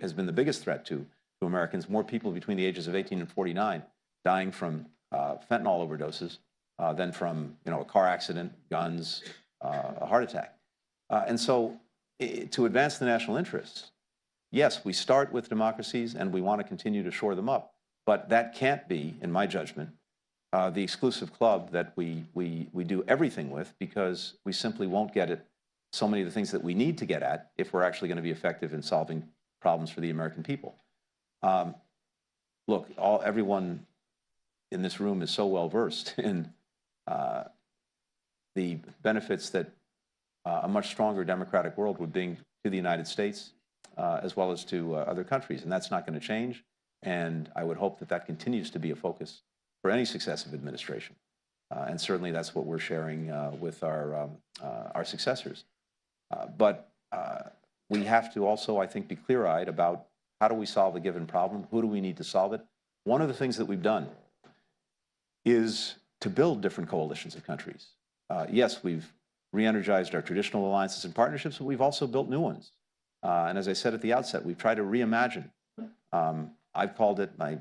has been the biggest threat to Americans. More people between the ages of 18 and 49 dying from fentanyl overdoses than from a car accident, guns, a heart attack. And so to advance the national interests, yes, we start with democracies and we want to continue to shore them up, but that can't be, in my judgment, the exclusive club that we do everything with, because we simply won't get at so many of the things that we need to get at if we're actually going to be effective in solving problems for the American people. Look, everyone in this room is so well versed in the benefits that a much stronger democratic world would bring to the United States, as well as to other countries, and that's not going to change. And I would hope that that continues to be a focus for any successive administration. And certainly that's what we're sharing with our successors. But we have to also, I think, be clear-eyed about how do we solve a given problem, who do we need to solve it. One of the things that we've done is to build different coalitions of countries. Yes, we've re-energized our traditional alliances and partnerships, but we've also built new ones. And as I said at the outset, we've tried to reimagine. I've called it, my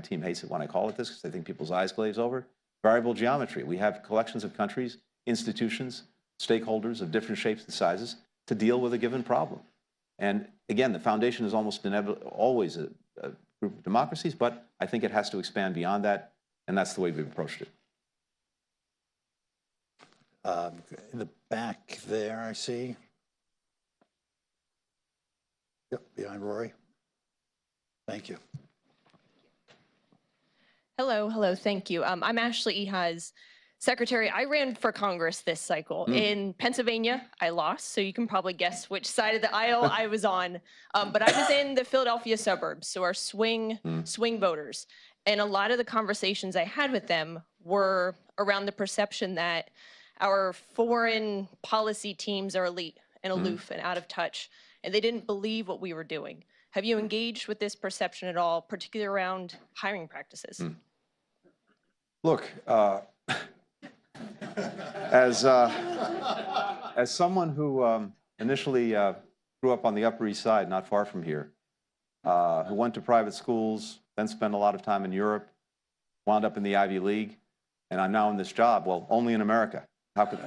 team hates it when I call it this because I think people's eyes glaze over, variable geometry. We have collections of countries, institutions, stakeholders of different shapes and sizes to deal with a given problem. And again, the foundation is almost always a group of democracies, but I think it has to expand beyond that, and that's the way we've approached it. In the back there, I see. Yep, behind Rory. Thank you. Hello, thank you. I'm Ashley Eha's secretary. I ran for Congress this cycle. In Pennsylvania, I lost, so you can probably guess which side of the aisle I was on. But I was in the Philadelphia suburbs, so our swing voters. And a lot of the conversations I had with them were around the perception that our foreign policy teams are elite and aloof and out of touch, and they didn't believe what we were doing. Have you engaged with this perception at all, particularly around hiring practices? Look, as someone who initially grew up on the Upper East Side, not far from here, who went to private schools, then spent a lot of time in Europe, wound up in the Ivy League, and I'm now in this job, well, only in America. How could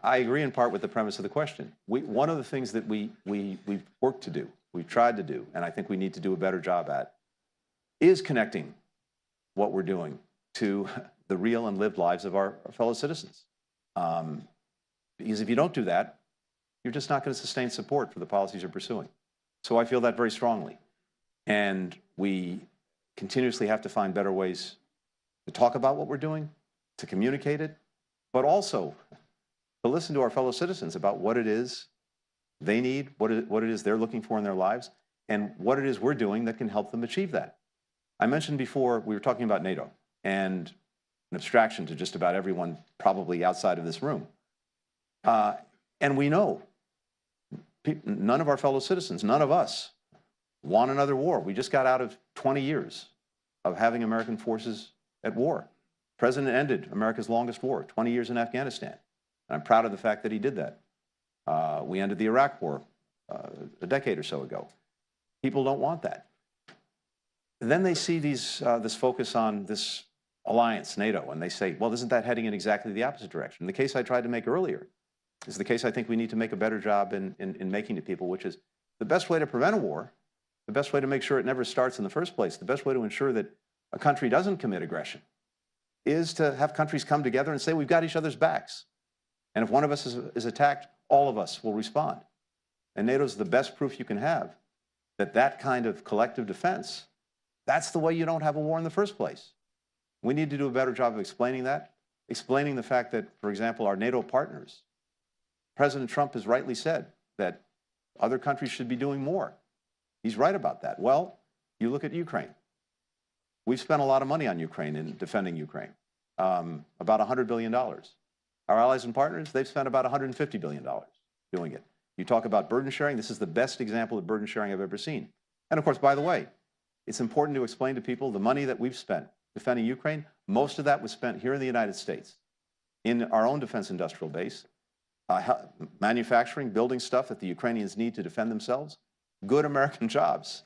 I agree in part with the premise of the question. One of the things that we've worked to do, we've tried to do, and I think we need to do a better job at, is connecting what we're doing to the real and lived lives of our fellow citizens. Because if you don't do that, you're just not going to sustain support for the policies you're pursuing. So I feel that very strongly. And we continuously have to find better ways to talk about what we're doing, to communicate it, but also to listen to our fellow citizens about what it is they need, what it is they're looking for in their lives, and what it is we're doing that can help them achieve that. I mentioned before, we were talking about NATO, and an abstraction to just about everyone probably outside of this room. And we know none of our fellow citizens, none of us, want another war. We just got out of 20 years of having American forces at war. The president ended America's longest war, 20 years in Afghanistan. And I'm proud of the fact that he did that. We ended the Iraq war a decade or so ago. People don't want that. And then they see this focus on this alliance, NATO, and they say, well, isn't that heading in exactly the opposite direction? The case I tried to make earlier is the case I think we need to make a better job in making to people, which is the best way to prevent a war, the best way to make sure it never starts in the first place, the best way to ensure that a country doesn't commit aggression is to have countries come together and say, we've got each other's backs. And if one of us is attacked, all of us will respond. And NATO's the best proof you can have that that kind of collective defense, that's the way you don't have a war in the first place. We need to do a better job of explaining that, explaining the fact that, for example, our NATO partners, President Trump has rightly said that other countries should be doing more. He's right about that. Well, you look at Ukraine. We've spent a lot of money on Ukraine in defending Ukraine, about $100 billion. Our allies and partners, they've spent about $150 billion doing it. You talk about burden sharing, this is the best example of burden sharing I've ever seen. And of course, by the way, it's important to explain to people the money that we've spent defending Ukraine, most of that was spent here in the United States, in our own defense industrial base, manufacturing, building stuff that the Ukrainians need to defend themselves. Good American jobs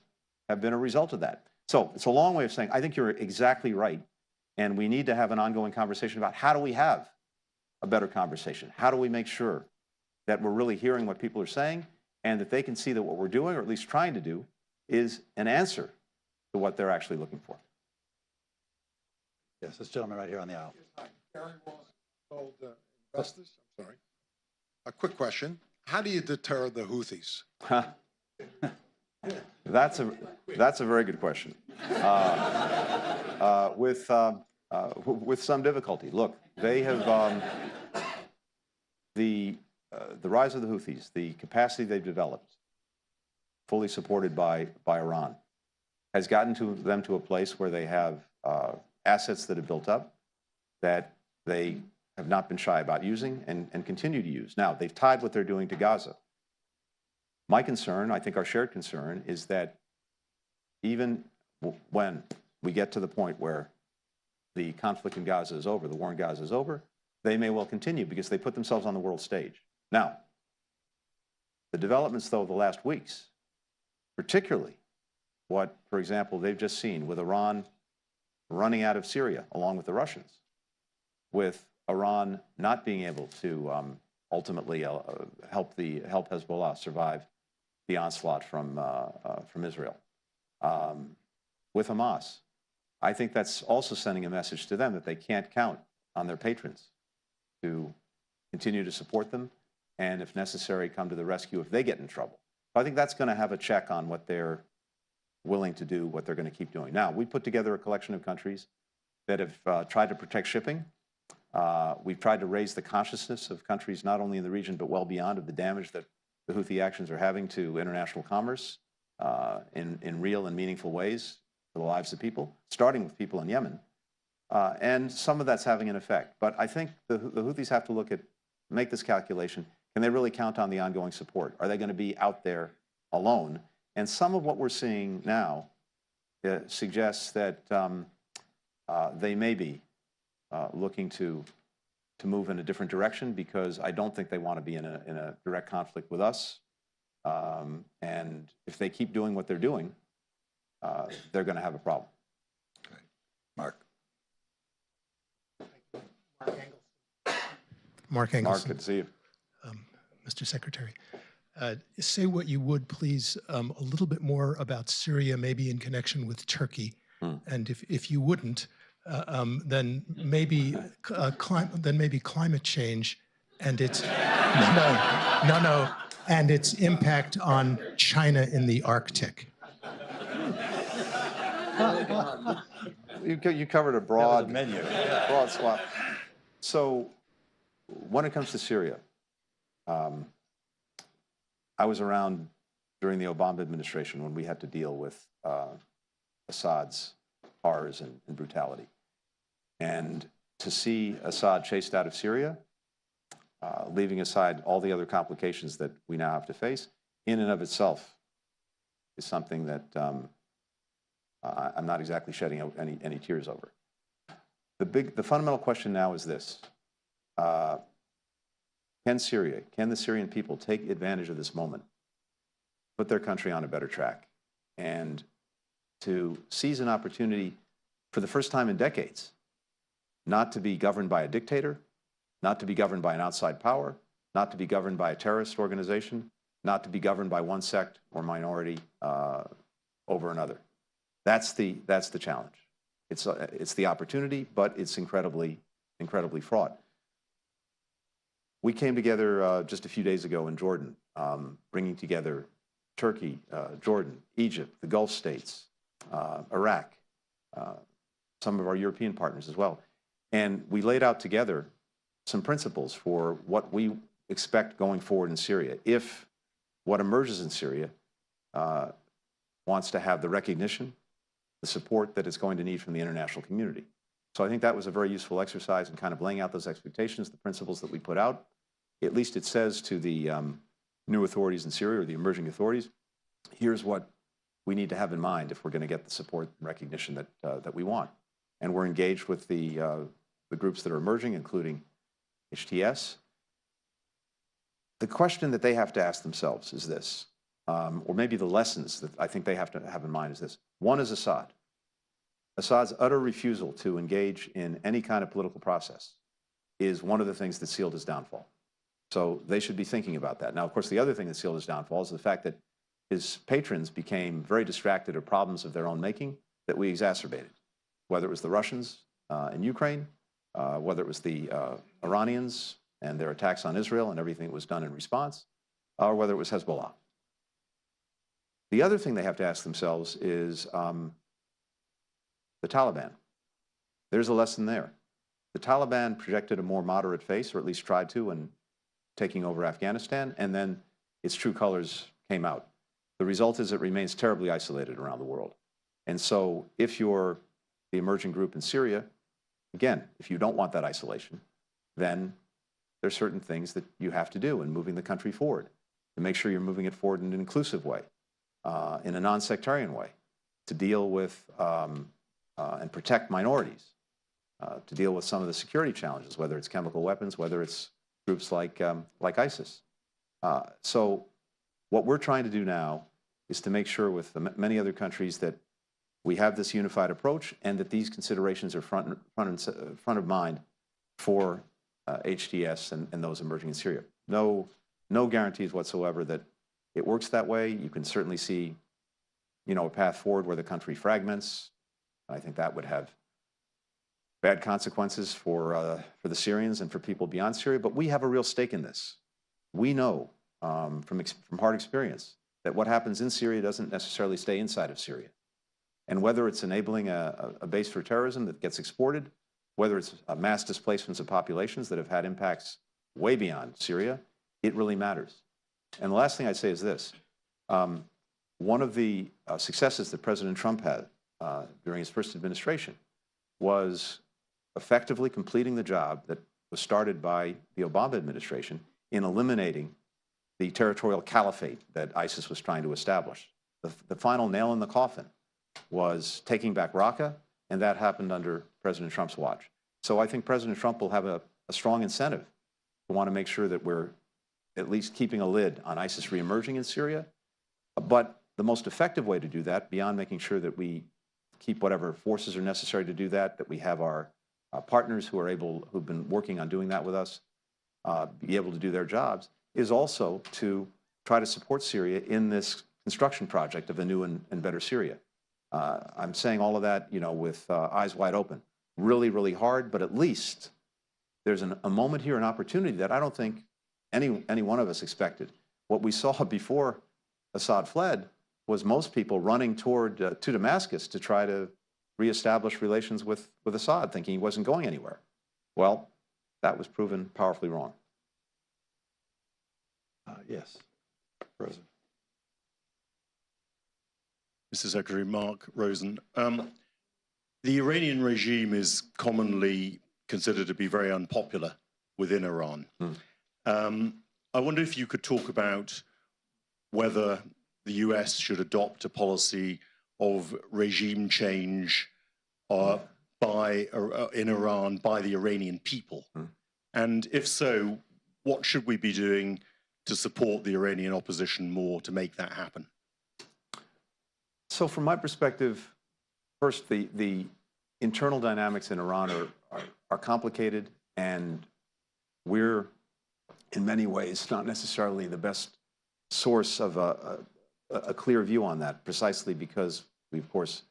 have been a result of that. So it's a long way of saying, I think you're exactly right. And we need to have an ongoing conversation about how do we have a better conversation? How do we make sure that we're really hearing what people are saying and that they can see that what we're doing, or at least trying to do, is an answer to what they're actually looking for. Yes, this gentleman right here on the aisle. Gary Ross told investors, I'm sorry. A quick question. How do you deter the Houthis? That's a very good question. With some difficulty. Look, they have the rise of the Houthis, the capacity they've developed, fully supported by Iran, has gotten them to a place where they have assets that have built up that they have not been shy about using and continue to use. Now, they've tied what they're doing to Gaza. My concern, I think our shared concern, is that even when we get to the point where the conflict in Gaza is over, the war in Gaza is over, they may well continue because they put themselves on the world stage. Now, the developments, though, of the last weeks, particularly what, for example, they've just seen with Iran running out of Syria, along with the Russians, with Iran not being able to ultimately help Hezbollah survive the onslaught from Israel, with Hamas. I think that's also sending a message to them that they can't count on their patrons to continue to support them and, if necessary, come to the rescue if they get in trouble. So I think that's going to have a check on what they're willing to do, what they're going to keep doing. Now, we put together a collection of countries that have tried to protect shipping. We've tried to raise the consciousness of countries not only in the region but well beyond of the damage that the Houthi actions are having to international commerce in real and meaningful ways for the lives of people, starting with people in Yemen. And some of that's having an effect. But I think the Houthis have to make this calculation. Can they really count on the ongoing support? Are they going to be out there alone? And some of what we're seeing now suggests that they may be looking to move in a different direction, because I don't think they want to be in a direct conflict with us. And if they keep doing what they're doing, they're going to have a problem. Okay. Mark. Mark Engelson. Mark, good to see you. Mr. Secretary, say what you would, please, a little bit more about Syria, maybe in connection with Turkey. And if you wouldn't, then maybe climate change and its and its impact on China in the Arctic. You covered a broad menu. broad swath. So when it comes to Syria, I was around during the Obama administration when we had to deal with Assad's horrors and brutality. And to see Assad chased out of Syria, leaving aside all the other complications that we now have to face, in and of itself is something that I'm not exactly shedding any tears over. The fundamental question now is this. Can the Syrian people take advantage of this moment, put their country on a better track, and to seize an opportunity for the first time in decades not to be governed by a dictator, not to be governed by an outside power, not to be governed by a terrorist organization, not to be governed by one sect or minority over another. That's the challenge. It's the opportunity, but it's incredibly fraught. We came together just a few days ago in Jordan, bringing together Turkey, Jordan, Egypt, the Gulf states, Iraq, some of our European partners as well. And we laid out together some principles for what we expect going forward in Syria if what emerges in Syria wants to have the recognition, the support that it's going to need from the international community. So I think that was a very useful exercise in kind of laying out those expectations, the principles that we put out. At least it says to the new authorities in Syria, or the emerging authorities, here's what we need to have in mind if we're going to get the support and recognition that we want. And we're engaged with the groups that are emerging, including HTS. The question that they have to ask themselves is this, or maybe the lessons that I think they have to have in mind is this. One is Assad. Assad's utter refusal to engage in any kind of political process is one of the things that sealed his downfall. So they should be thinking about that. Now, of course, the other thing that sealed his downfall is the fact that his patrons became very distracted at problems of their own making that we exacerbated, whether it was the Russians in Ukraine, whether it was the Iranians and their attacks on Israel and everything that was done in response, or whether it was Hezbollah. The other thing they have to ask themselves is the Taliban. There's a lesson there. The Taliban projected a more moderate face, or at least tried to, in taking over Afghanistan, and then its true colors came out. The result is it remains terribly isolated around the world. And so if you're the emerging group in Syria, again, if you don't want that isolation, then there's certain things that you have to do in moving the country forward, to make sure you're moving it forward in an inclusive way, in a non-sectarian way, to deal with and protect minorities, to deal with some of the security challenges, whether it's chemical weapons, whether it's groups like ISIS. So what we're trying to do now is to make sure with the many other countries that we have this unified approach and that these considerations are front of mind for HTS and those emerging in Syria. No guarantees whatsoever that it works that way. You can certainly see, a path forward where the country fragments. I think that would have bad consequences for the Syrians and for people beyond Syria. But we have a real stake in this. We know from hard experience that what happens in Syria doesn't necessarily stay inside of Syria. And whether it's enabling a base for terrorism that gets exported, whether it's mass displacements of populations that have had impacts way beyond Syria, it really matters. And the last thing I'd say is this. One of the successes that President Trump had during his first administration was effectively completing the job that was started by the Obama administration in eliminating the territorial caliphate that ISIS was trying to establish. The final nail in the coffin was taking back Raqqa, and that happened under President Trump's watch. So I think President Trump will have a strong incentive to want to make sure that we're at least keeping a lid on ISIS reemerging in Syria. But the most effective way to do that, beyond making sure that we keep whatever forces are necessary to do that, that we have our partners who've been working on doing that with us, be able to do their jobs, is also to try to support Syria in this construction project of a new and better Syria. I'm saying all of that, with eyes wide open. Really, really hard, but at least there's a moment here, an opportunity that I don't think any one of us expected. What we saw before Assad fled was most people running to Damascus to try to reestablish relations with Assad, thinking he wasn't going anywhere. Well, that was proven powerfully wrong. Yes, Rosen. Mr. Secretary, Mark Rosen. The Iranian regime is commonly considered to be very unpopular within Iran. I wonder if you could talk about whether the US should adopt a policy of regime change in Iran by the Iranian people. And if so, what should we be doing to support the Iranian opposition more to make that happen? So from my perspective, first, the internal dynamics in Iran are complicated, and we're, in many ways, not necessarily the best source of a clear view on that, precisely because we, of course,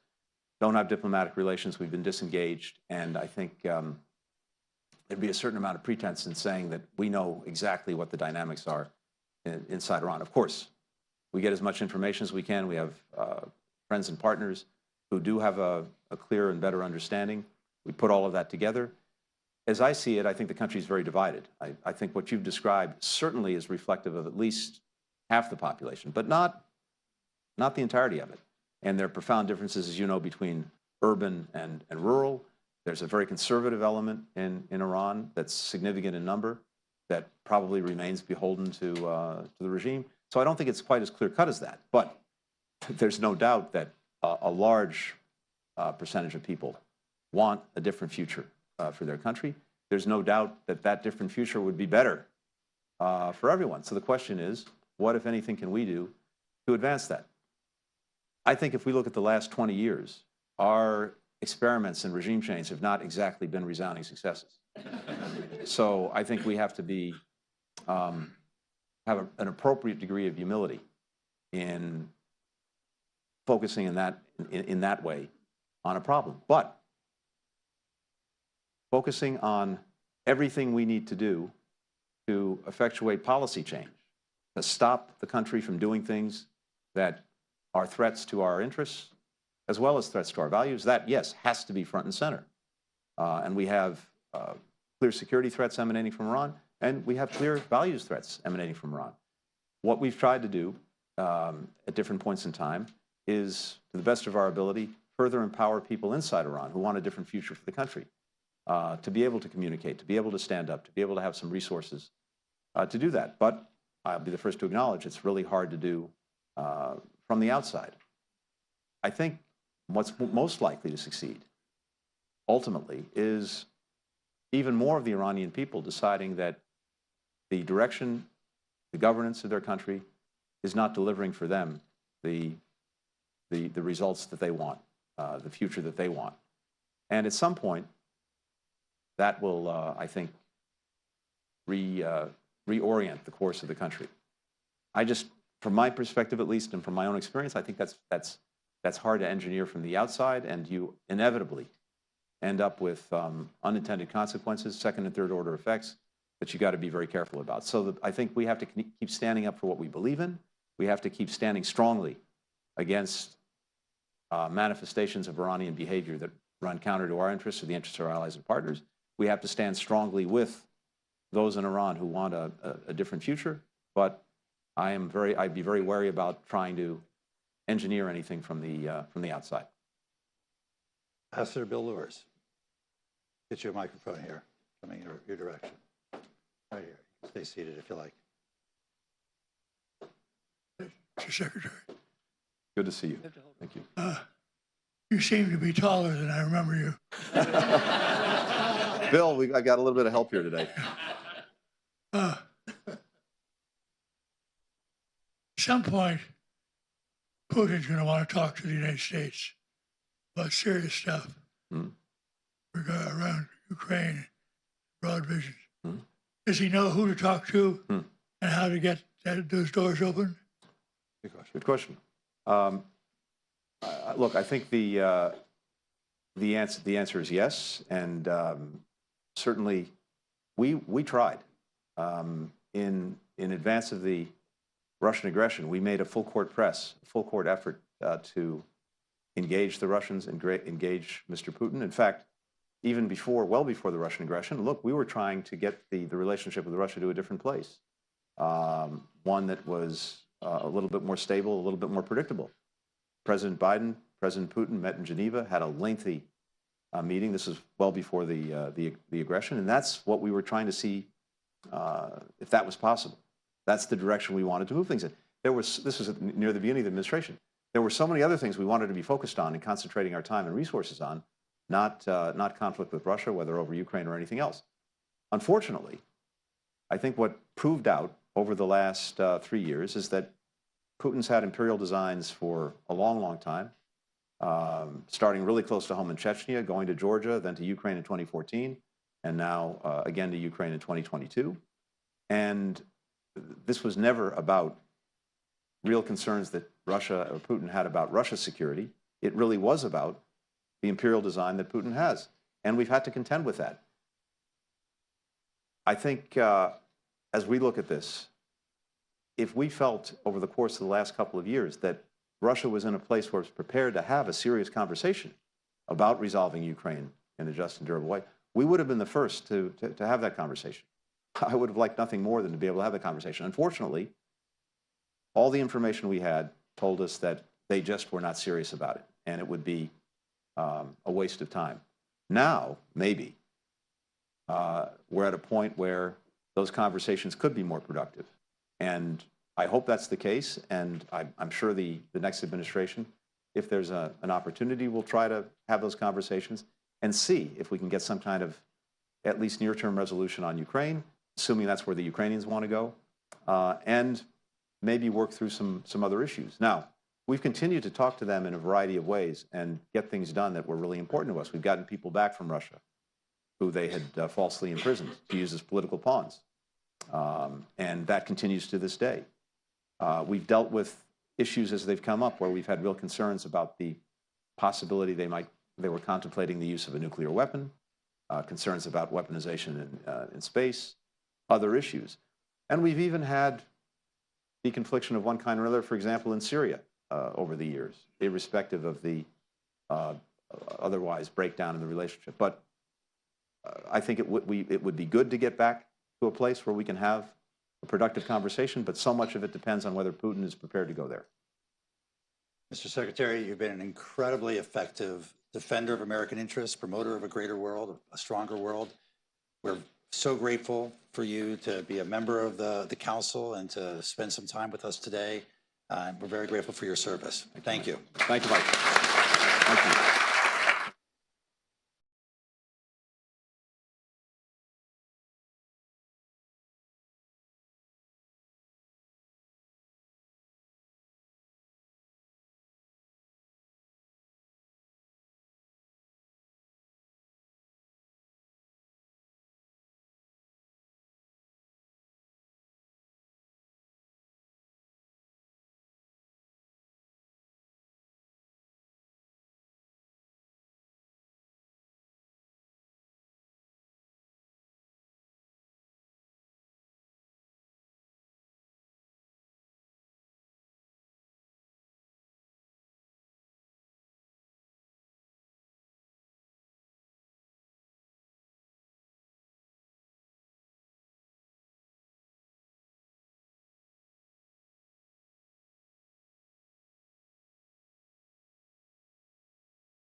don't have diplomatic relations. We've been disengaged, and I think there'd be a certain amount of pretense in saying that we know exactly what the dynamics are inside Iran. Of course, we get as much information as we can. We have friends and partners who do have a clear and better understanding. We put all of that together. As I see it, I think the country is very divided. I think what you've described certainly is reflective of at least half the population, but not the entirety of it. And there are profound differences, as you know, between urban and rural. There's a very conservative element in Iran that's significant in number that probably remains beholden to the regime. So I don't think it's quite as clear-cut as that. But there's no doubt that a large percentage of people want a different future for their country. There's no doubt that that different future would be better for everyone. So the question is, what, if anything, can we do to advance that? I think if we look at the last 20 years, our experiments in regime change have not exactly been resounding successes. So I think we have to be have an appropriate degree of humility in focusing in that way on a problem. But focusing on everything we need to do to effectuate policy change, to stop the country from doing things that are threats to our interests, as well as threats to our values, that, yes, has to be front and center. And we have clear security threats emanating from Iran, and we have clear values threats emanating from Iran. What we've tried to do at different points in time is, to the best of our ability, further empower people inside Iran who want a different future for the country, to be able to communicate, to be able to stand up, to be able to have some resources to do that. But I'll be the first to acknowledge it's really hard to do from the outside. I think what's most likely to succeed, ultimately, is even more of the Iranian people deciding that the direction, the governance of their country is not delivering for them the results that they want, the future that they want. And at some point, that will, I think, reorient the course of the country. I just, from my perspective at least, and from my own experience, I think that's hard to engineer from the outside, and you inevitably end up with unintended consequences, second and third order effects that you got to be very careful about. So I think we have to keep standing up for what we believe in. We have to keep standing strongly against manifestations of Iranian behavior that run counter to our interests or the interests of our allies and partners. We have to stand strongly with those in Iran who want a different future. But I'd be very wary about trying to engineer anything from the outside. Ambassador Bill Lewis, get you a microphone here, coming in your direction. Right here. Stay seated if you like. Mr. Secretary. Good to see you. Thank you. You seem to be taller than I remember you. Bill, I got a little bit of help here today. At some point, Putin's going to want to talk to the United States about serious stuff around Ukraine, broad visions. Does he know who to talk to and how to get those doors open? Good question. Look, I think the answer is yes, and certainly we tried in advance of the Russian aggression. We made a full court press, a full court effort to engage the Russians and engage Mr. Putin. In fact, even well before the Russian aggression, look, we were trying to get the relationship with Russia to a different place, one that was a little bit more stable, a little bit more predictable. President Biden, President Putin met in Geneva, had a lengthy meeting. This is well before the aggression, and that's what we were trying to see if that was possible. That's the direction we wanted to move things in. This was near the beginning of the administration. There were so many other things we wanted to be focused on and concentrating our time and resources on, not conflict with Russia, whether over Ukraine or anything else. Unfortunately, I think what proved out over the last 3 years is that Putin's had imperial designs for a long, long time. starting really close to home in Chechnya, going to Georgia, then to Ukraine in 2014, and now again to Ukraine in 2022. And this was never about real concerns that Russia or Putin had about Russia's security. It really was about the imperial design that Putin has. And we've had to contend with that. I think as we look at this, if we felt over the course of the last couple of years that Russia was in a place where it was prepared to have a serious conversation about resolving Ukraine in a just and durable way, we would have been the first to have that conversation. I would have liked nothing more than to be able to have that conversation. Unfortunately, all the information we had told us that they just were not serious about it, and it would be a waste of time. Now, maybe, we're at a point where those conversations could be more productive. And I hope that's the case, and I'm sure the next administration, if there's an opportunity, will try to have those conversations and see if we can get some kind of at least near-term resolution on Ukraine, assuming that's where the Ukrainians want to go, and maybe work through some other issues. Now, we've continued to talk to them in a variety of ways and get things done that were really important to us. We've gotten people back from Russia who they had falsely imprisoned to use as political pawns. And that continues to this day. We've dealt with issues as they've come up where we've had real concerns about the possibility they were contemplating the use of a nuclear weapon, concerns about weaponization in space, other issues. And we've even had deconfliction of one kind or another, for example, in Syria over the years, irrespective of the otherwise breakdown in the relationship. But I think it would be good to get back to a place where we can have a productive conversation, but so much of it depends on whether Putin is prepared to go there. Mr. Secretary, you've been an incredibly effective defender of American interests, promoter of a greater world, a stronger world. We're so grateful for you to be a member of the council and to spend some time with us today. We're very grateful for your service. Thank you. Thank you, Mike. Thank you.